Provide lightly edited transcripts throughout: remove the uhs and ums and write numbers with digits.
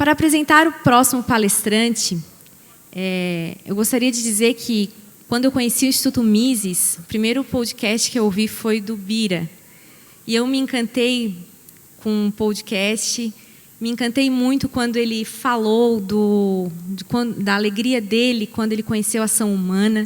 para apresentar o próximo palestrante, eu gostaria de dizer que, quando eu conheci o Instituto Mises, o primeiro podcast que eu ouvi foi do Bira. E eu me encantei com o podcast, me encantei muito quando ele falou da alegria dele quando ele conheceu a ação humana.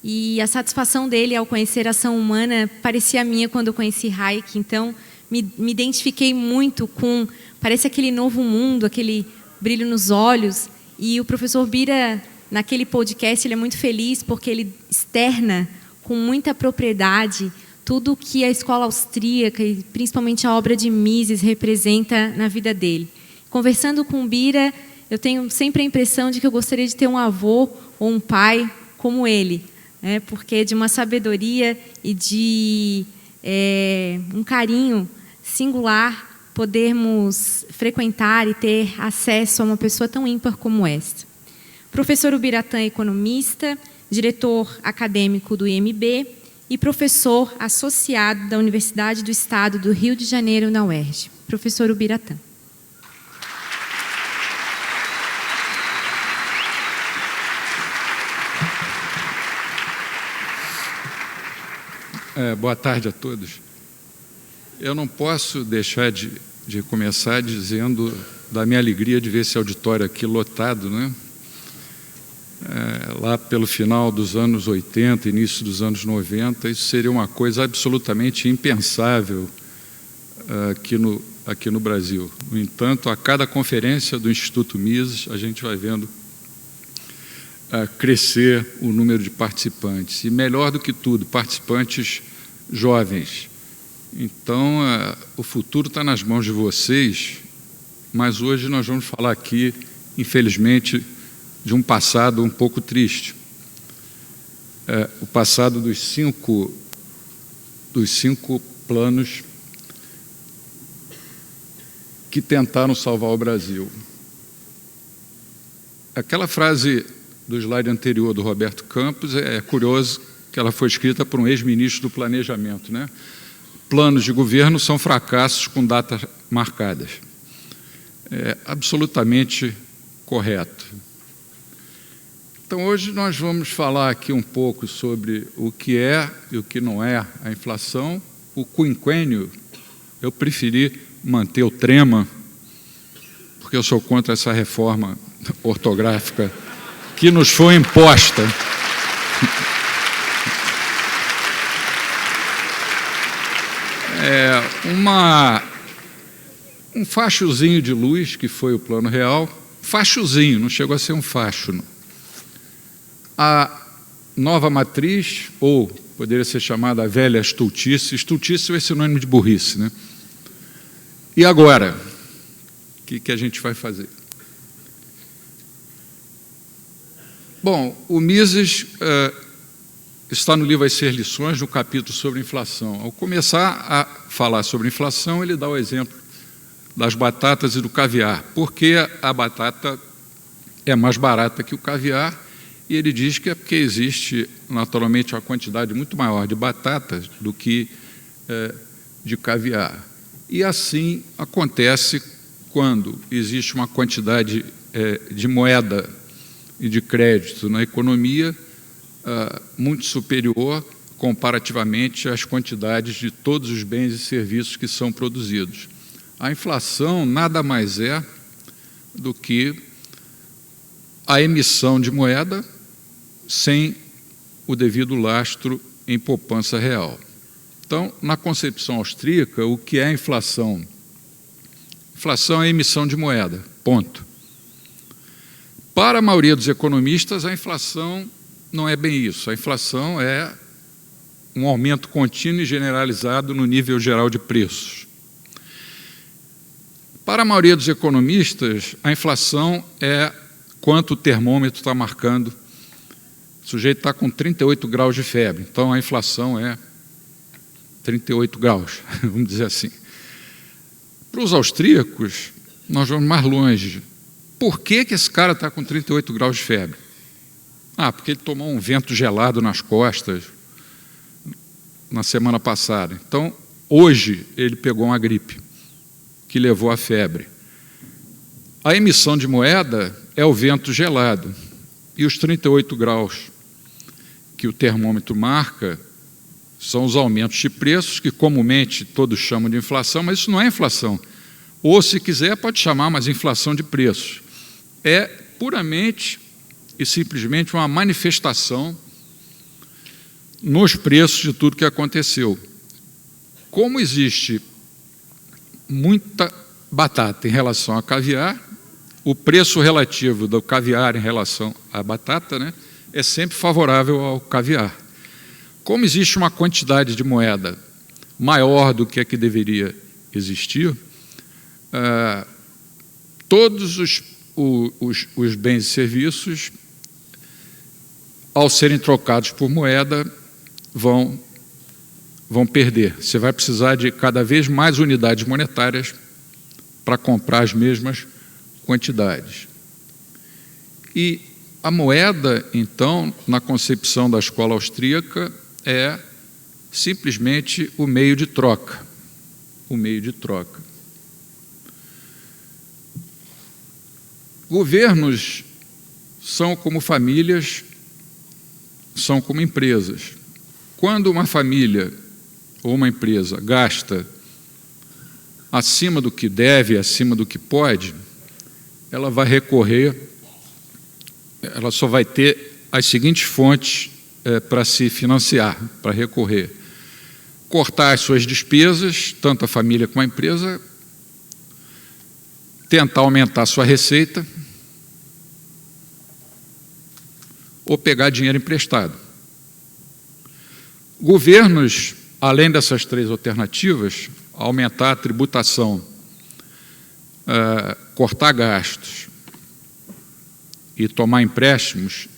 E a satisfação dele ao conhecer a ação humana parecia a minha quando eu conheci Hayek. Então, me identifiquei muito com, parece aquele novo mundo, aquele brilho nos olhos. E o professor Bira, naquele podcast, ele é muito feliz porque ele externa com muita propriedade tudo o que a escola austríaca e principalmente a obra de Mises representa na vida dele. Conversando com o Bira, eu tenho sempre a impressão de que eu gostaria de ter um avô ou um pai como ele, porque é de uma sabedoria e de um carinho singular podermos frequentar e ter acesso a uma pessoa tão ímpar como esta. Professor Ubiratã é economista, diretor acadêmico do IMB e professor associado da Universidade do Estado do Rio de Janeiro, na UERJ. Professor Ubiratã. Boa tarde a todos. Eu não posso deixar de começar dizendo da minha alegria de ver esse auditório aqui lotado, né? Lá pelo final dos anos 80, início dos anos 90, isso seria uma coisa absolutamente impensável aqui no Brasil. No entanto, a cada conferência do Instituto Mises, a gente vai vendo crescer o número de participantes. E, melhor do que tudo, participantes jovens. Então, o futuro está nas mãos de vocês, mas hoje nós vamos falar aqui, infelizmente, de um passado um pouco triste. O passado dos cinco planos que tentaram salvar o Brasil. Aquela frase do slide anterior do Roberto Campos, é curioso que ela foi escrita por um ex-ministro do Planejamento, né? Planos de governo são fracassos com datas marcadas. É absolutamente correto. Então, hoje nós vamos falar aqui um pouco sobre o que é e o que não é a inflação. O quinquênio, eu preferi manter o trema, porque eu sou contra essa reforma ortográfica que nos foi imposta. Um fachozinho de luz, que foi o Plano Real, fachozinho, não chegou a ser um facho, não. A nova matriz, ou poderia ser chamada a velha estultice, estultice é sinônimo de burrice, né? E agora, o que a gente vai fazer? Bom, o Mises está no livro As Ser Lições, no capítulo sobre inflação. Ao começar a falar sobre inflação, ele dá o exemplo das batatas e do caviar, porque a batata é mais barata que o caviar, e ele diz que é porque existe, naturalmente, uma quantidade muito maior de batatas do que de caviar. E assim acontece quando existe uma quantidade de moeda e de crédito na economia muito superior comparativamente às quantidades de todos os bens e serviços que são produzidos. A inflação nada mais é do que a emissão de moeda sem o devido lastro em poupança real. Então, na concepção austríaca, o que é a inflação? Inflação é a emissão de moeda, ponto. Para a maioria dos economistas, a inflação não é bem isso. A inflação é um aumento contínuo e generalizado no nível geral de preços. Para a maioria dos economistas, a inflação é quanto o termômetro está marcando. O sujeito está com 38 graus de febre, então a inflação é 38 graus, vamos dizer assim. Para os austríacos, nós vamos mais longe. Por que esse cara está com 38 graus de febre? Porque ele tomou um vento gelado nas costas na semana passada. Então, hoje, ele pegou uma gripe que levou à febre. A emissão de moeda é o vento gelado, e os 38 graus que o termômetro marca são os aumentos de preços, que comumente todos chamam de inflação, mas isso não é inflação. Ou, se quiser, pode chamar, mas inflação de preços. É puramente e simplesmente uma manifestação nos preços de tudo que aconteceu. Como existe muita batata em relação a caviar, o preço relativo do caviar em relação à batata, né, é sempre favorável ao caviar. Como existe uma quantidade de moeda maior do que a que deveria existir, todos os bens e serviços, ao serem trocados por moeda, vão perder. Você vai precisar de cada vez mais unidades monetárias para comprar as mesmas quantidades. E a moeda, então, na concepção da escola austríaca, é simplesmente o meio de troca. O meio de troca. Governos são como famílias, são como empresas. Quando uma família ou uma empresa gasta acima do que deve, acima do que pode, ela vai recorrer, ela só vai ter as seguintes fontes para se financiar, para recorrer. Cortar as suas despesas, tanto a família como a empresa, tentar aumentar a sua receita, ou pegar dinheiro emprestado. Governos, além dessas três alternativas, aumentar a tributação, cortar gastos e tomar empréstimos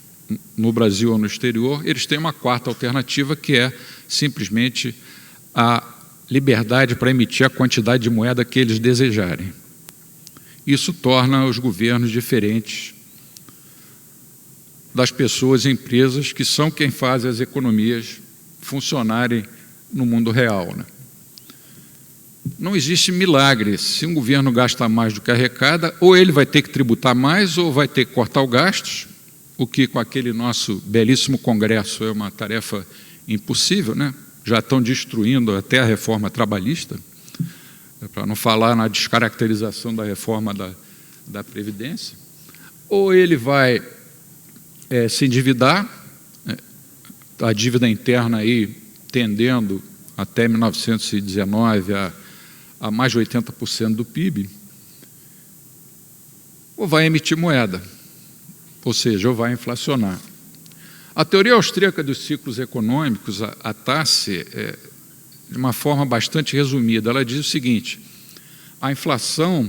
no Brasil ou no exterior, eles têm uma quarta alternativa, que é simplesmente a liberdade para emitir a quantidade de moeda que eles desejarem. Isso torna os governos diferentes das pessoas e empresas que são quem faz as economias funcionarem no mundo real, né? Não existe milagre. Se um governo gasta mais do que arrecada, ou ele vai ter que tributar mais, ou vai ter que cortar os gastos, o que com aquele nosso belíssimo Congresso é uma tarefa impossível, né? Já estão destruindo até a reforma trabalhista, para não falar na descaracterização da reforma da Previdência. Ou ele vai se endividar, a dívida interna aí tendendo até 1919 a mais de 80% do PIB, ou vai emitir moeda, ou seja, ou vai inflacionar. A teoria austríaca dos ciclos econômicos, a Tassi, de uma forma bastante resumida, ela diz o seguinte: a inflação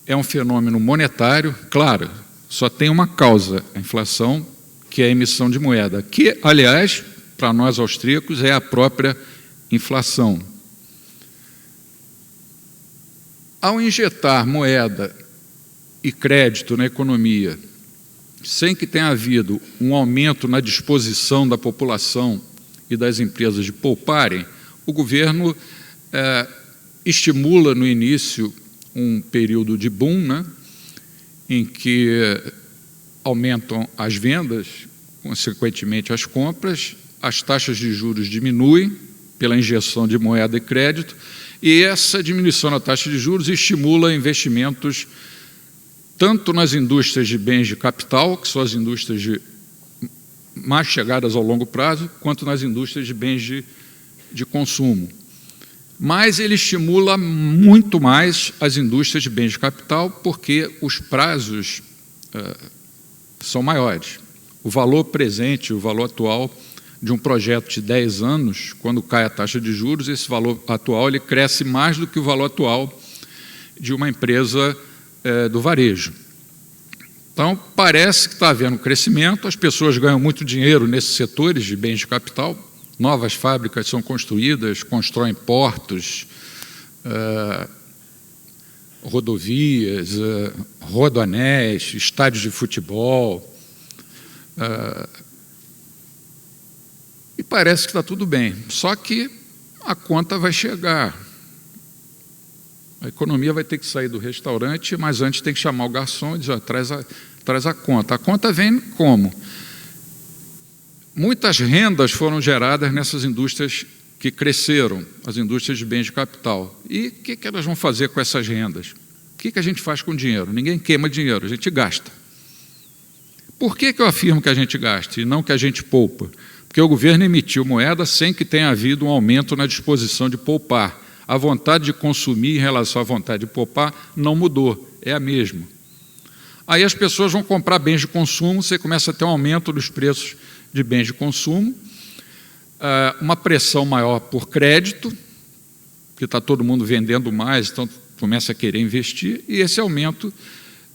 é um fenômeno monetário, claro, só tem uma causa, a inflação, que é a emissão de moeda, que, aliás, para nós austríacos, é a própria inflação. Ao injetar moeda e crédito na economia, sem que tenha havido um aumento na disposição da população e das empresas de pouparem, o governo estimula no início um período de boom, né, em que aumentam as vendas, consequentemente as compras, as taxas de juros diminuem pela injeção de moeda e crédito, e essa diminuição da taxa de juros estimula investimentos tanto nas indústrias de bens de capital, que são as indústrias mais chegadas ao longo prazo, quanto nas indústrias de bens de consumo. Mas ele estimula muito mais as indústrias de bens de capital, porque os prazos são maiores. O valor presente, o valor atual de um projeto de 10 anos, quando cai a taxa de juros, esse valor atual ele cresce mais do que o valor atual de uma empresa do varejo. Então, parece que está havendo crescimento, as pessoas ganham muito dinheiro nesses setores de bens de capital, novas fábricas são construídas, constroem portos, rodovias, rodoanéis, estádios de futebol, e parece que está tudo bem, só que a conta vai chegar. A economia vai ter que sair do restaurante, mas antes tem que chamar o garçom e dizer, traz a conta. A conta vem como? Muitas rendas foram geradas nessas indústrias que cresceram, as indústrias de bens de capital. E o que elas vão fazer com essas rendas? O que a gente faz com o dinheiro? Ninguém queima dinheiro, a gente gasta. Por que eu afirmo que a gente gasta e não que a gente poupa? Porque o governo emitiu moeda sem que tenha havido um aumento na disposição de poupar. A vontade de consumir em relação à vontade de poupar não mudou, é a mesma. Aí as pessoas vão comprar bens de consumo, você começa a ter um aumento dos preços de bens de consumo, uma pressão maior por crédito, porque está todo mundo vendendo mais, então começa a querer investir, e esse aumento,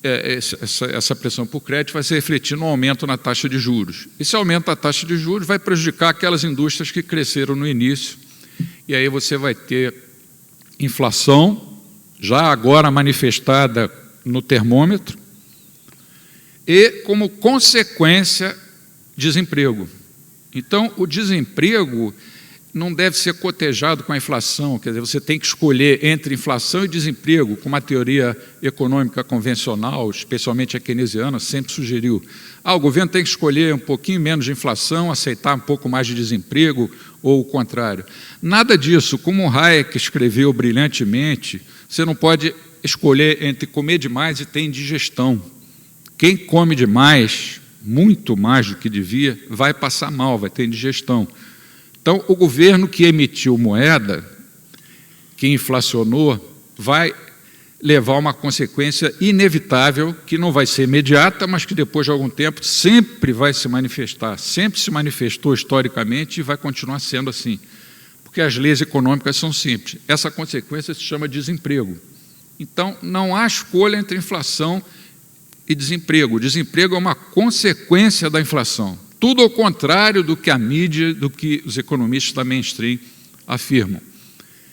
essa pressão por crédito vai se refletir no aumento na taxa de juros. Esse aumento da taxa de juros vai prejudicar aquelas indústrias que cresceram no início, e aí você vai ter inflação, já agora manifestada no termômetro, e, como consequência, desemprego. Então, o desemprego não deve ser cotejado com a inflação, quer dizer, você tem que escolher entre inflação e desemprego, como a teoria econômica convencional, especialmente a keynesiana, sempre sugeriu. O governo tem que escolher um pouquinho menos de inflação, aceitar um pouco mais de desemprego, ou o contrário. Nada disso, como o Hayek escreveu brilhantemente, você não pode escolher entre comer demais e ter indigestão. Quem come demais, muito mais do que devia, vai passar mal, vai ter indigestão. Então, o governo que emitiu moeda, que inflacionou, vai levar uma consequência inevitável, que não vai ser imediata, mas que depois de algum tempo sempre vai se manifestar, sempre se manifestou historicamente e vai continuar sendo assim, porque as leis econômicas são simples. Essa consequência se chama desemprego. Então, não há escolha entre inflação e desemprego. O desemprego é uma consequência da inflação. Tudo ao contrário do que a mídia, do que os economistas da mainstream afirmam.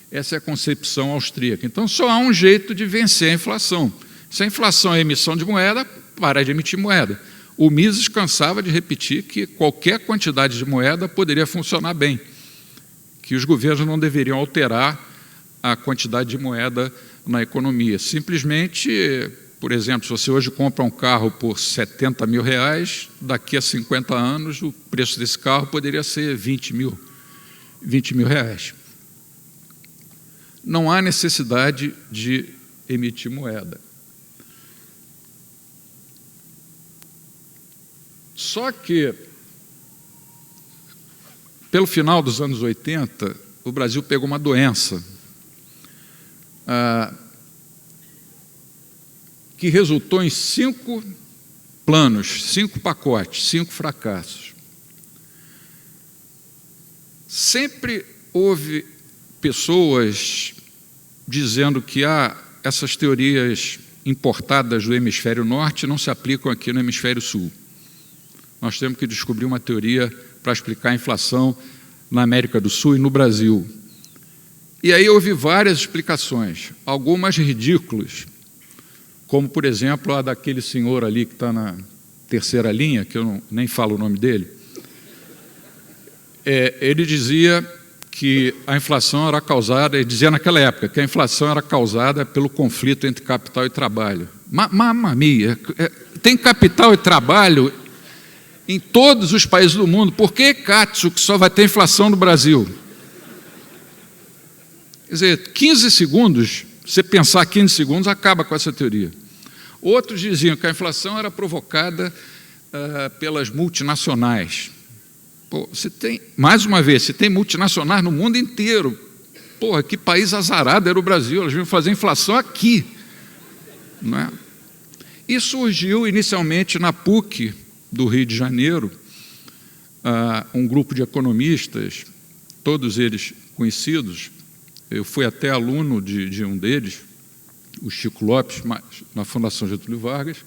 Essa é a concepção austríaca. Então, só há um jeito de vencer a inflação. Se a inflação é a emissão de moeda, para de emitir moeda. O Mises cansava de repetir que qualquer quantidade de moeda poderia funcionar bem, que os governos não deveriam alterar a quantidade de moeda na economia. Simplesmente, por exemplo, se você hoje compra um carro por R$70 mil, daqui a 50 anos o preço desse carro poderia ser R$20 mil. Não há necessidade de emitir moeda. Só que, pelo final dos anos 80, o Brasil pegou uma doença que resultou em 5 planos, 5 pacotes, 5 fracassos. Sempre houve pessoas dizendo que essas teorias importadas do hemisfério norte não se aplicam aqui no hemisfério sul. Nós temos que descobrir uma teoria para explicar a inflação na América do Sul e no Brasil. E aí houve várias explicações, algumas ridículas, como, por exemplo, a daquele senhor ali que está na terceira linha, que eu nem falo o nome dele. Ele dizia que a inflação era causada, ele dizia naquela época, que a inflação era causada pelo conflito entre capital e trabalho. Mamma mia, tem capital e trabalho em todos os países do mundo, por que, Katsu, que só vai ter inflação no Brasil? Quer dizer, 15 segundos, você pensar 15 segundos, acaba com essa teoria. Outros diziam que a inflação era provocada pelas multinacionais. Pô, você tem, mais uma vez, você tem multinacionais no mundo inteiro. Porra, que país azarado era o Brasil, elas vinham fazer inflação aqui. Não é? E surgiu inicialmente na PUC do Rio de Janeiro, um grupo de economistas, todos eles conhecidos. Eu fui até aluno de um deles, o Chico Lopes, na Fundação Getúlio Vargas,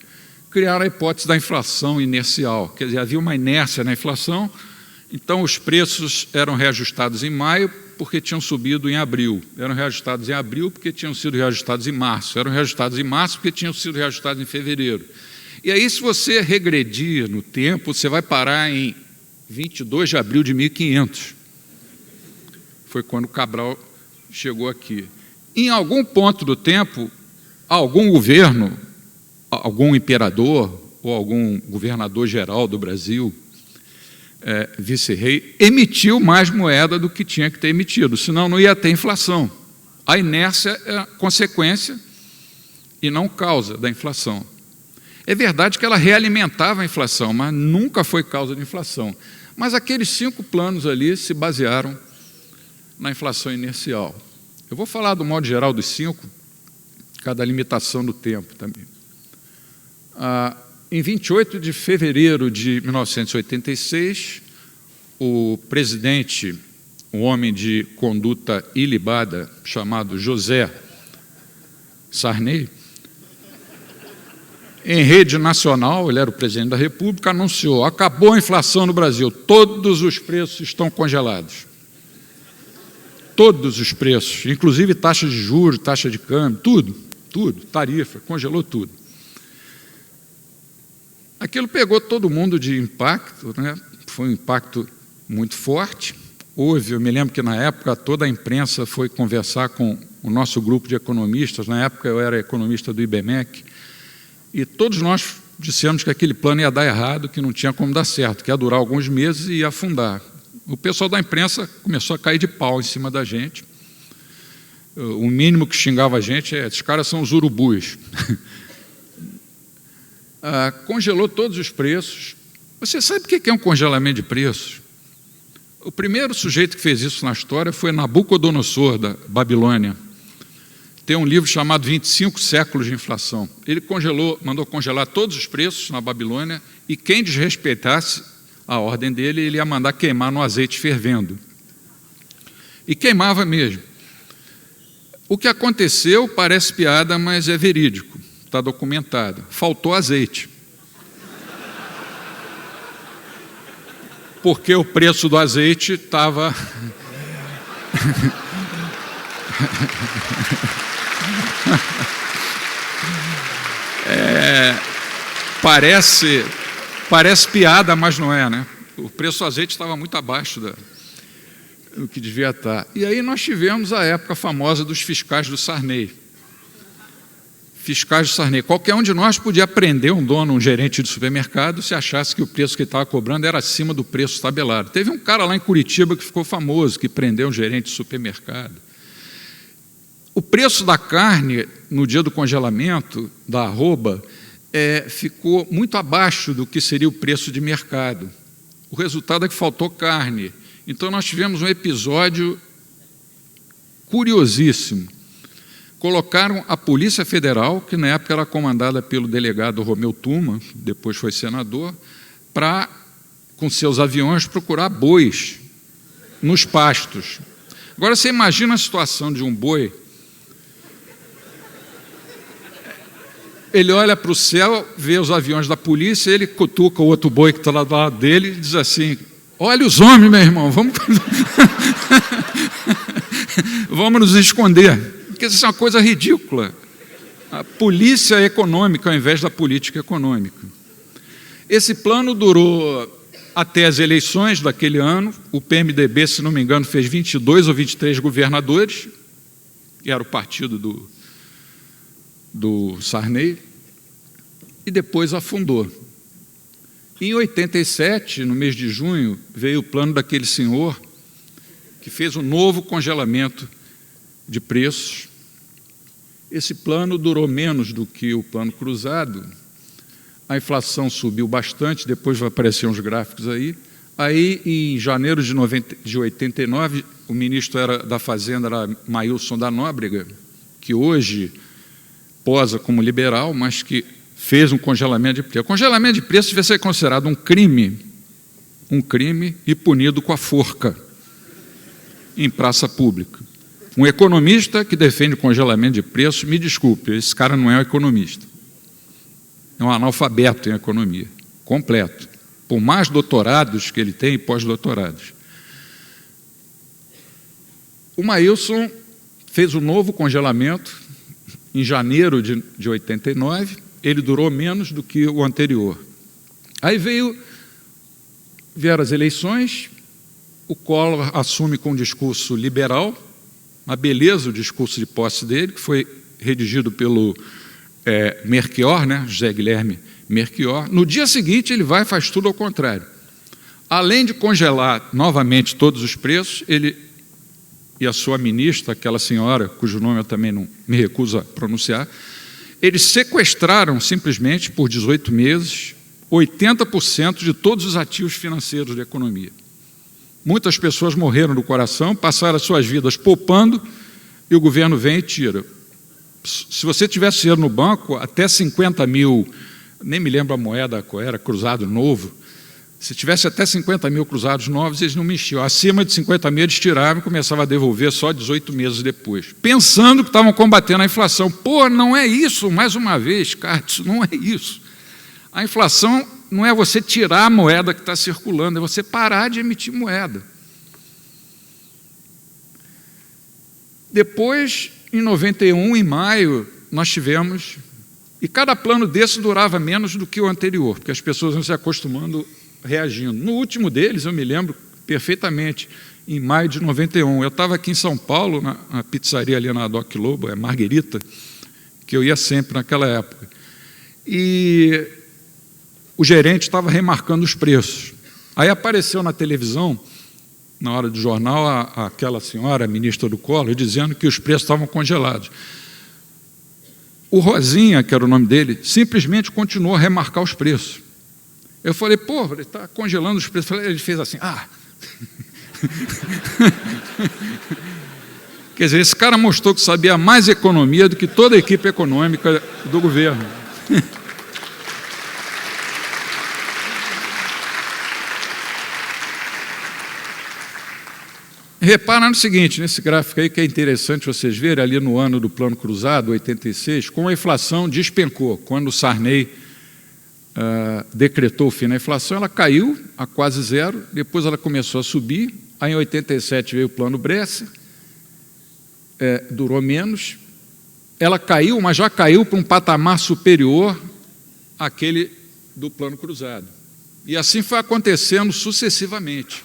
criaram a hipótese da inflação inercial. Quer dizer, havia uma inércia na inflação, então os preços eram reajustados em maio porque tinham subido em abril, eram reajustados em abril porque tinham sido reajustados em março, eram reajustados em março porque tinham sido reajustados em fevereiro. E aí, se você regredir no tempo, você vai parar em 22 de abril de 1500. Foi quando Cabral chegou aqui. Em algum ponto do tempo, algum governo, algum imperador ou algum governador geral do Brasil, vice-rei, emitiu mais moeda do que tinha que ter emitido, senão não ia ter inflação. A inércia é consequência e não causa da inflação. É verdade que ela realimentava a inflação, mas nunca foi causa de inflação. Mas aqueles 5 planos ali se basearam na inflação inercial. Eu vou falar do modo geral dos 5, cada limitação do tempo também. Em 28 de fevereiro de 1986, o presidente, um homem de conduta ilibada, chamado José Sarney, em rede nacional, ele era o presidente da República, anunciou: acabou a inflação no Brasil, todos os preços estão congelados. Todos os preços, inclusive taxa de juros, taxa de câmbio, tudo, tarifa, congelou tudo. Aquilo pegou todo mundo de impacto, né? Foi um impacto muito forte. Eu me lembro que na época toda a imprensa foi conversar com o nosso grupo de economistas, na época eu era economista do IBMEC, e todos nós dissemos que aquele plano ia dar errado, que não tinha como dar certo, que ia durar alguns meses e ia afundar. O pessoal da imprensa começou a cair de pau em cima da gente. O mínimo que xingava a gente é: esses caras são os urubus. Congelou todos os preços. Você sabe o que é um congelamento de preços? O primeiro sujeito que fez isso na história foi Nabucodonosor, da Babilônia. Tem um livro chamado 25 séculos de inflação. Ele mandou congelar todos os preços na Babilônia, e quem desrespeitasse a ordem dele, ele ia mandar queimar no azeite fervendo. E queimava mesmo. O que aconteceu parece piada, mas é verídico, está documentado. Faltou azeite. Porque o preço do azeite estava... Parece piada, mas não é, né? O preço do azeite estava muito abaixo do que devia estar. E aí nós tivemos a época famosa dos fiscais do Sarney. Fiscais do Sarney. Qualquer um de nós podia prender um dono, um gerente de supermercado, se achasse que o preço que ele estava cobrando era acima do preço tabelado. Teve um cara lá em Curitiba que ficou famoso, que prendeu um gerente de supermercado. O preço da carne, no dia do congelamento, da arroba, ficou muito abaixo do que seria o preço de mercado. O resultado é que faltou carne. Então, nós tivemos um episódio curiosíssimo. Colocaram a Polícia Federal, que na época era comandada pelo delegado Romeu Tuma, depois foi senador, para, com seus aviões, procurar bois nos pastos. Agora, você imagina a situação de um boi. Ele olha para o céu, vê os aviões da polícia, ele cutuca o outro boi que está lá do lado dele e diz assim: olha os homens, meu irmão, vamos nos esconder, porque isso é uma coisa ridícula. A polícia econômica ao invés da política econômica. Esse plano durou até as eleições daquele ano. O PMDB, se não me engano, fez 22 ou 23 governadores, que era o partido do Sarney, e depois afundou. Em 87, no mês de junho, veio o plano daquele senhor que fez um novo congelamento de preços. Esse plano durou menos do que o plano cruzado. A inflação subiu bastante, depois vai aparecer uns gráficos aí. Aí, em janeiro de 89, o ministro da Fazenda era Maílson da Nóbrega, que hoje posa como liberal, mas que fez um congelamento de preço. O congelamento de preço deve ser considerado um crime e punido com a forca em praça pública. Um economista que defende o congelamento de preço, me desculpe, esse cara não é um economista. É um analfabeto em economia, completo, por mais doutorados que ele tem e pós-doutorados. O Maílson fez um novo congelamento em janeiro de 89, ele durou menos do que o anterior. Aí vieram as eleições, o Collor assume com um discurso liberal, Uma beleza o discurso de posse dele, que foi redigido pelo Melchior, né, José Guilherme Melchior. No dia seguinte, ele vai e faz tudo ao contrário. Além de congelar novamente todos os preços, ele e a sua ministra, aquela senhora, cujo nome eu também não me recuso a pronunciar, eles sequestraram simplesmente por 18 meses 80% de todos os ativos financeiros da economia. Muitas pessoas morreram do coração, passaram as suas vidas poupando, e o governo vem e tira. Se você tivesse dinheiro no banco, até 50 mil, nem me lembro a moeda qual era, cruzado novo, se tivesse até 50 mil cruzados novos, eles não mexiam. Acima de 50 mil, eles tiravam e começavam a devolver só 18 meses depois, pensando que estavam combatendo a inflação. Pô, não é isso, mais uma vez, Cássio, não é isso. A inflação não é você tirar a moeda que está circulando, é você parar de emitir moeda. Depois, em 91, em maio, nós tivemos... E cada plano desse durava menos do que o anterior, porque as pessoas vão se acostumando, reagindo. No último deles, eu me lembro perfeitamente, em maio de 91, eu estava aqui em São Paulo, na pizzaria ali na Doc Lobo, Marguerita, que eu ia sempre naquela época. E o gerente estava remarcando os preços. Aí apareceu na televisão, na hora do jornal, aquela senhora, a ministra do Collor, dizendo que os preços estavam congelados. O Rosinha, que era o nome dele, simplesmente continuou a remarcar os preços. Eu falei, pô, ele está congelando os preços. Ele fez assim, Quer dizer, esse cara mostrou que sabia mais economia do que toda a equipe econômica do governo. Repara no seguinte, nesse gráfico aí, que é interessante vocês verem, ali no ano do Plano Cruzado, 86, como a inflação despencou. Quando o Sarney decretou o fim da inflação, ela caiu a quase zero, depois ela começou a subir, aí em 87 veio o Plano Bresser, durou menos, ela caiu, mas já caiu para um patamar superior àquele do Plano Cruzado. E assim foi acontecendo sucessivamente.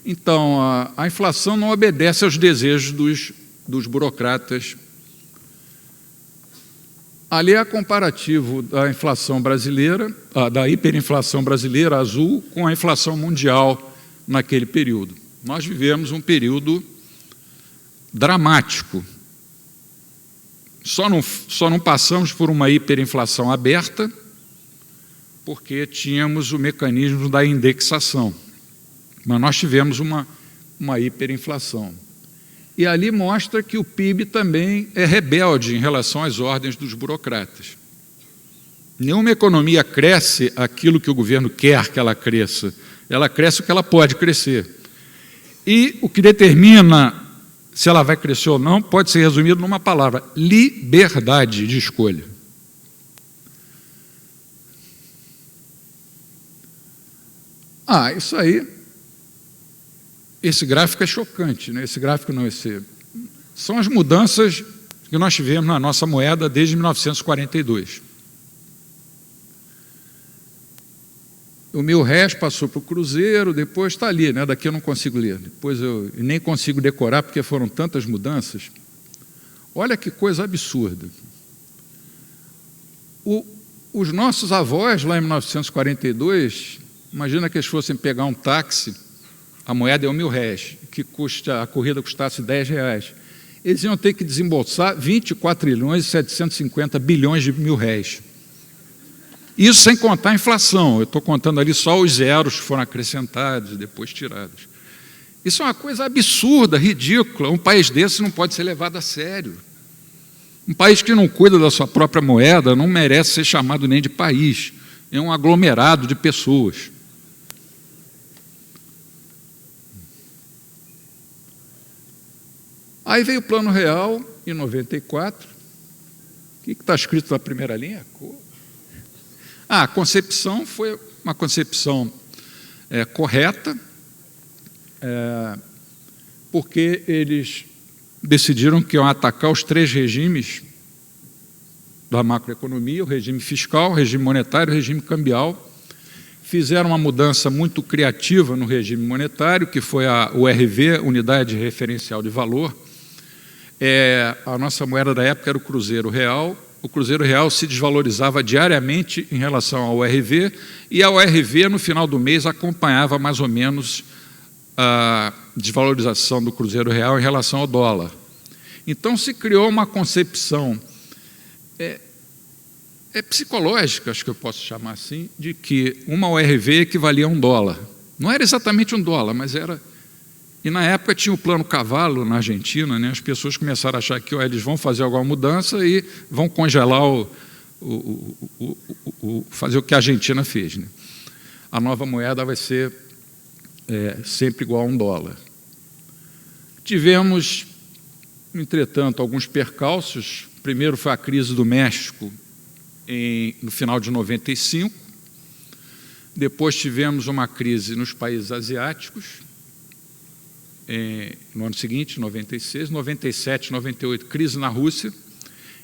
Então, a inflação não obedece aos desejos dos burocratas. Ali é comparativo da inflação brasileira, da hiperinflação brasileira, azul, com a inflação mundial naquele período. Nós vivemos um período dramático. Só não passamos por uma hiperinflação aberta, porque tínhamos o mecanismo da indexação. Mas nós tivemos uma hiperinflação. E ali mostra que o PIB também é rebelde em relação às ordens dos burocratas. Nenhuma economia cresce aquilo que o governo quer que ela cresça o que ela pode crescer. E o que determina se ela vai crescer ou não pode ser resumido numa palavra: liberdade de escolha. Isso aí... Esse gráfico é chocante, né? Esse gráfico não, são as mudanças que nós tivemos na nossa moeda desde 1942. O R$1.000 passou para o cruzeiro, depois está ali, né? Daqui eu não consigo ler, depois eu nem consigo decorar, porque foram tantas mudanças. Olha que coisa absurda. Os nossos avós, lá em 1942, imagina que eles fossem pegar um táxi, a moeda é R$1.000, que a corrida custasse R$10. Eles iam ter que desembolsar 24.750 bilhões de R$1.000. Isso sem contar a inflação. Eu estou contando ali só os zeros que foram acrescentados e depois tirados. Isso é uma coisa absurda, ridícula. Um país desse não pode ser levado a sério. Um país que não cuida da sua própria moeda não merece ser chamado nem de país. É um aglomerado de pessoas. Aí veio o Plano Real, em 94. O que está escrito na primeira linha? A concepção foi uma concepção correta, porque eles decidiram que iam atacar os 3 regimes da macroeconomia: o regime fiscal, o regime monetário e o regime cambial. Fizeram uma mudança muito criativa no regime monetário, que foi a URV, Unidade Referencial de Valor, A nossa moeda da época era o Cruzeiro Real. O Cruzeiro Real se desvalorizava diariamente em relação ao URV, e a URV, no final do mês, acompanhava mais ou menos a desvalorização do Cruzeiro Real em relação ao dólar. Então, se criou uma concepção psicológica, acho que eu posso chamar assim, de que uma URV equivalia a $1. Não era exatamente $1, mas era... E, na época, tinha o Plano Cavalo, na Argentina, né? As pessoas começaram a achar que eles vão fazer alguma mudança e vão congelar fazer o que a Argentina fez, né? A nova moeda vai ser sempre igual a $1. Tivemos, entretanto, alguns percalços. Primeiro foi a crise do México, no final de 95. Depois tivemos uma crise nos países asiáticos, no ano seguinte, 96, 97, 98, crise na Rússia,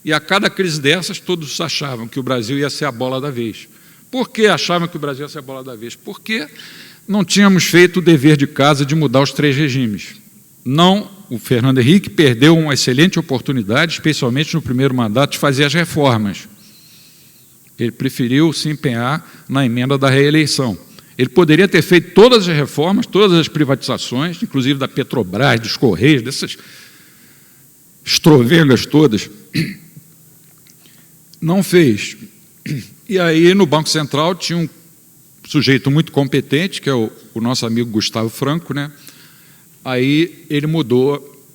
e a cada crise dessas todos achavam que o Brasil ia ser a bola da vez. Por que achavam que o Brasil ia ser a bola da vez? Porque não tínhamos feito o dever de casa de mudar os 3 regimes. Não, o Fernando Henrique perdeu uma excelente oportunidade, especialmente no primeiro mandato, de fazer as reformas. Ele preferiu se empenhar na emenda da reeleição. Ele poderia ter feito todas as reformas, todas as privatizações, inclusive da Petrobras, dos Correios, dessas estrovengas todas. Não fez. E aí, no Banco Central, tinha um sujeito muito competente, que é o nosso amigo Gustavo Franco, né? Aí ele mudou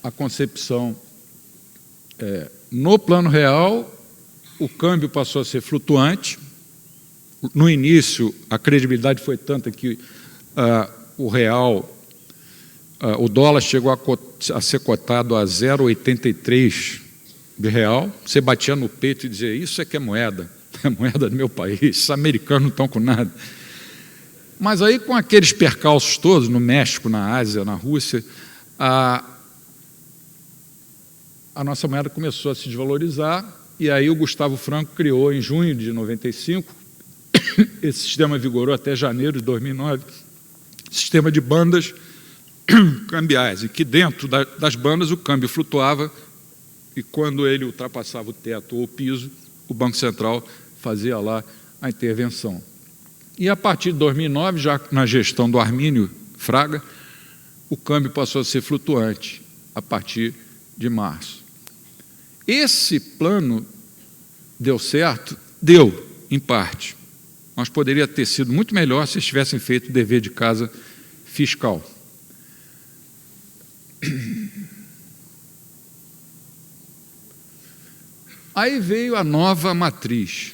a concepção. No plano real, o câmbio passou a ser flutuante. No início, a credibilidade foi tanta que o dólar chegou a ser cotado a 0,83 de real. Você batia no peito e dizia, isso é que é moeda do meu país, os americanos não estão com nada. Mas aí, com aqueles percalços todos, no México, na Ásia, na Rússia, a nossa moeda começou a se desvalorizar, e aí o Gustavo Franco criou, em junho de 95, esse sistema vigorou até janeiro de 2009, sistema de bandas cambiais, e que dentro das bandas o câmbio flutuava, e quando ele ultrapassava o teto ou o piso, o Banco Central fazia lá a intervenção. E a partir de 2009, já na gestão do Armínio Fraga, o câmbio passou a ser flutuante, a partir de março. Esse plano deu certo? Deu, em parte. Mas poderia ter sido muito melhor se tivessem feito o dever de casa fiscal. Aí veio a nova matriz.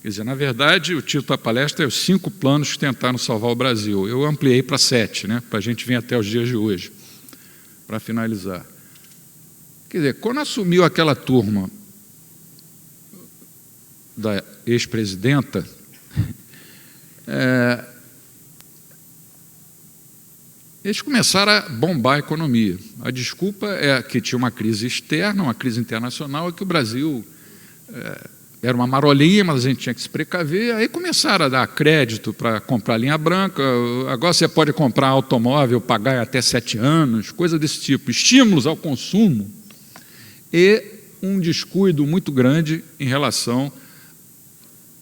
Quer dizer, na verdade, o título da palestra é os 5 planos que tentaram salvar o Brasil. Eu ampliei para 7, né, para a gente vir até os dias de hoje, para finalizar. Quer dizer, quando assumiu aquela turma da ex-presidenta, eles começaram a bombar a economia. A desculpa é que tinha uma crise externa, uma crise internacional, e que o Brasil era uma marolinha, mas a gente tinha que se precaver. Aí começaram a dar crédito para comprar linha branca, agora você pode comprar automóvel, pagar até 7 anos, coisa desse tipo, estímulos ao consumo, e um descuido muito grande em relação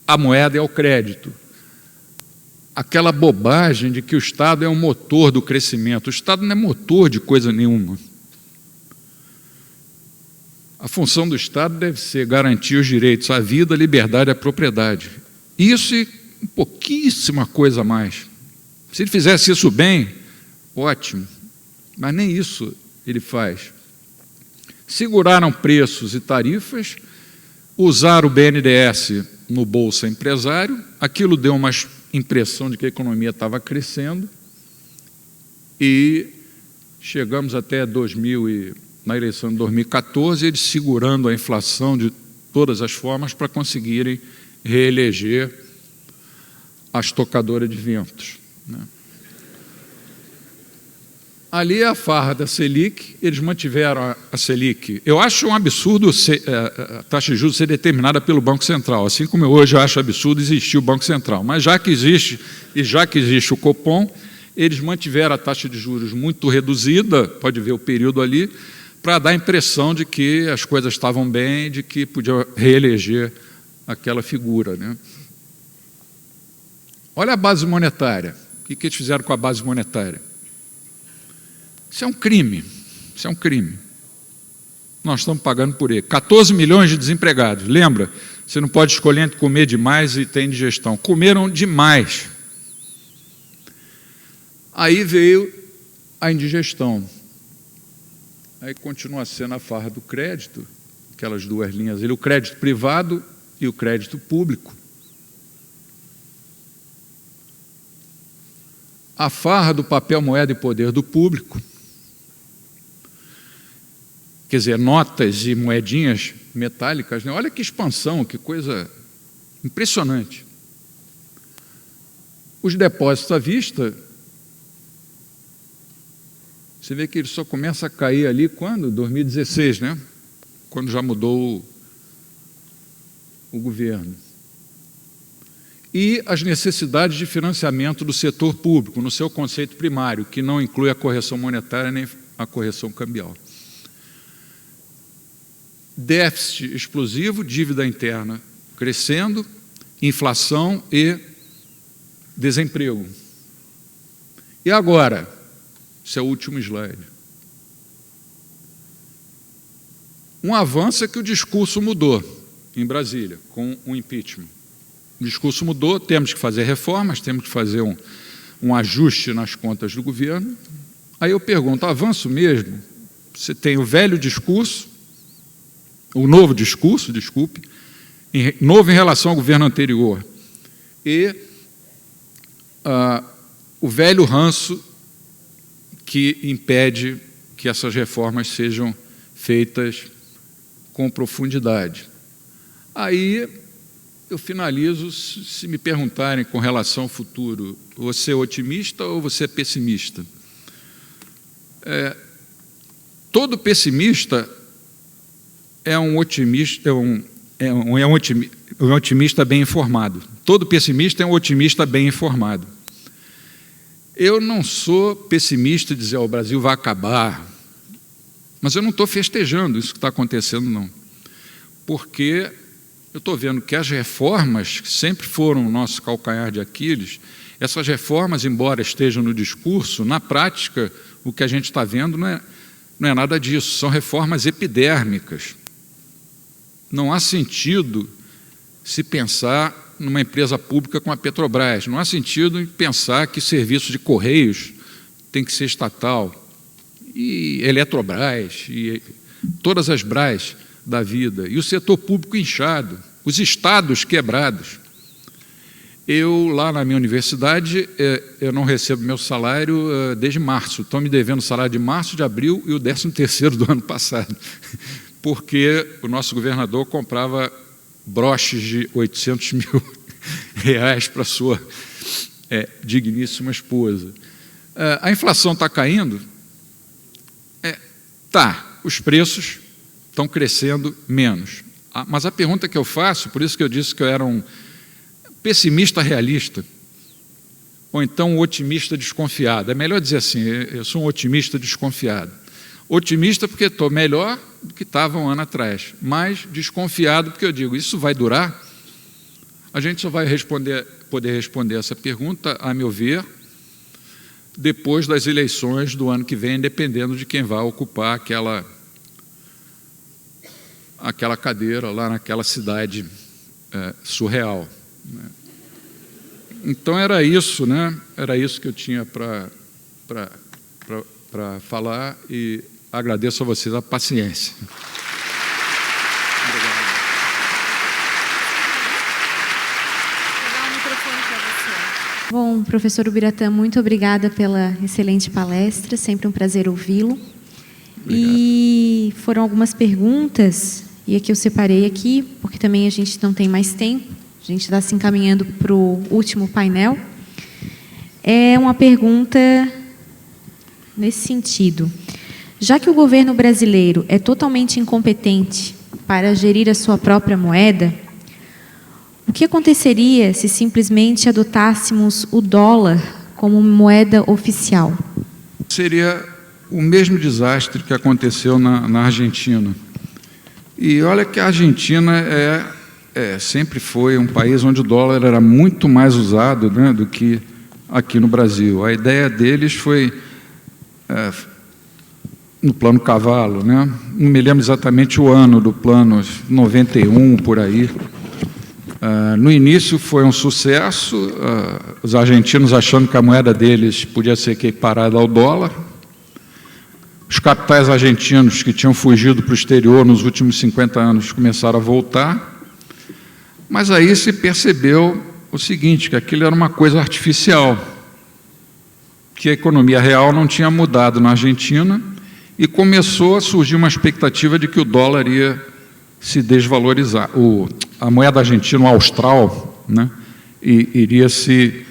à moeda e ao crédito. Aquela bobagem de que o Estado é um motor do crescimento. O Estado não é motor de coisa nenhuma. A função do Estado deve ser garantir os direitos à vida, à liberdade e à propriedade. Isso e pouquíssima coisa a mais. Se ele fizesse isso bem, ótimo, mas nem isso ele faz. Seguraram preços e tarifas, usaram o BNDES no Bolsa Empresário, aquilo deu uma impressão de que a economia estava crescendo, e chegamos até na eleição de 2014, eles segurando a inflação de todas as formas para conseguirem reeleger as tocadoras de ventos, né? Ali é a farra da Selic, eles mantiveram a Selic. Eu acho um absurdo a taxa de juros ser determinada pelo Banco Central, assim como eu hoje acho absurdo existir o Banco Central. Mas já que existe, e já que existe o Copom, eles mantiveram a taxa de juros muito reduzida, pode ver o período ali, para dar a impressão de que as coisas estavam bem, de que podia reeleger aquela figura, né? Olha a base monetária. O que eles fizeram com a base monetária? Isso é um crime. Isso é um crime. Nós estamos pagando por ele. 14 milhões de desempregados. Lembra? Você não pode escolher entre comer demais e ter indigestão. Comeram demais. Aí veio a indigestão. Aí continua sendo a farra do crédito, aquelas duas linhas ali, o crédito privado e o crédito público. A farra do papel, moeda e poder do público. Quer dizer, notas e moedinhas metálicas, né? Olha que expansão, que coisa impressionante. Os depósitos à vista, você vê que ele só começa a cair ali quando? 2016, né? Quando já mudou o governo. E as necessidades de financiamento do setor público, no seu conceito primário, que não inclui a correção monetária nem a correção cambial. Déficit explosivo, dívida interna crescendo, inflação e desemprego. E agora? Esse é o último slide. Um avanço é que o discurso mudou em Brasília, com o impeachment. O discurso mudou, temos que fazer reformas, temos que fazer um ajuste nas contas do governo. Aí eu pergunto, avanço mesmo? Você tem o velho discurso, o novo discurso, desculpe, novo em relação ao governo anterior, e o velho ranço que impede que essas reformas sejam feitas com profundidade. Aí eu finalizo, se me perguntarem com relação ao futuro, você é otimista ou você é pessimista? Todo pessimista é um otimista, um otimista bem informado. Todo pessimista é um otimista bem informado. Eu não sou pessimista de dizer, o Brasil vai acabar, mas eu não estou festejando isso que está acontecendo, não. Porque eu estou vendo que as reformas, que sempre foram o nosso calcanhar de Aquiles, essas reformas, embora estejam no discurso, na prática, o que a gente está vendo não é nada disso, são reformas epidérmicas. Não há sentido se pensar numa empresa pública como a Petrobras, não há sentido em pensar que serviço de Correios tem que ser estatal, e Eletrobras, e todas as Bras da vida, e o setor público inchado, os estados quebrados. Eu, lá na minha universidade, eu não recebo meu salário desde março, estou me devendo o salário de março, de abril e o 13º do ano passado, porque o nosso governador comprava broches de 800 mil reais para sua digníssima esposa. A inflação está caindo? Tá, os preços estão crescendo menos. Mas a pergunta que eu faço, por isso que eu disse que eu era um pessimista realista, ou então um otimista desconfiado. É melhor dizer assim, eu sou um otimista desconfiado. Otimista porque estou melhor do que estava um ano atrás, mas desconfiado porque eu digo, isso vai durar? A gente só vai poder responder essa pergunta, a meu ver, depois das eleições do ano que vem, dependendo de quem vai ocupar aquela cadeira lá naquela cidade surreal. Então era isso, né? Era isso que eu tinha para falar e agradeço a vocês a paciência. Bom, professor Ubiratã, muito obrigada pela excelente palestra, sempre um prazer ouvi-lo. E foram algumas perguntas, e aqui eu separei aqui, porque também a gente não tem mais tempo, a gente está se encaminhando para o último painel. É uma pergunta nesse sentido. Já que o governo brasileiro é totalmente incompetente para gerir a sua própria moeda, o que aconteceria se simplesmente adotássemos o dólar como moeda oficial? Seria o mesmo desastre que aconteceu na Argentina. E olha que a Argentina sempre foi um país onde o dólar era muito mais usado, né, do que aqui no Brasil. A ideia deles foi no plano cavalo, né? Não me lembro exatamente o ano do plano, 91, por aí. No início foi um sucesso, os argentinos achando que a moeda deles podia ser equiparada ao dólar. Os capitais argentinos que tinham fugido para o exterior nos últimos 50 anos começaram a voltar, mas aí se percebeu o seguinte, que aquilo era uma coisa artificial, que a economia real não tinha mudado na Argentina e começou a surgir uma expectativa de que o dólar ia se desvalorizar. A moeda argentina, o austral, né, iria se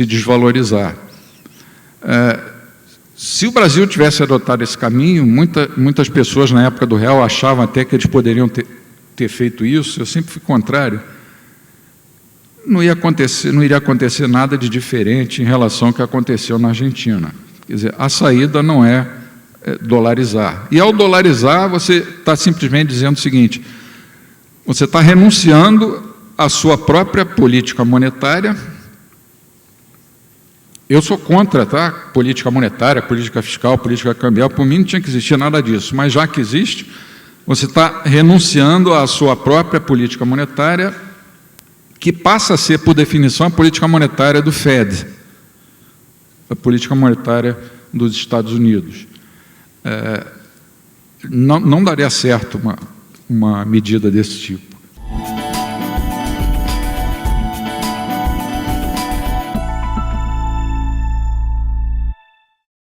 desvalorizar. Se o Brasil tivesse adotado esse caminho, muitas pessoas na época do real achavam até que eles poderiam ter feito isso, eu sempre fui contrário. Não iria acontecer nada de diferente em relação ao que aconteceu na Argentina. Quer dizer, a saída não é dolarizar. E ao dolarizar, você está simplesmente dizendo o seguinte, você está renunciando à sua própria política monetária. Eu sou contra, tá? Política monetária, política fiscal, política cambial, por mim não tinha que existir nada disso, mas já que existe, você está renunciando à sua própria política monetária, que passa a ser, por definição, a política monetária do Fed, a política monetária dos Estados Unidos. Não daria certo uma medida desse tipo.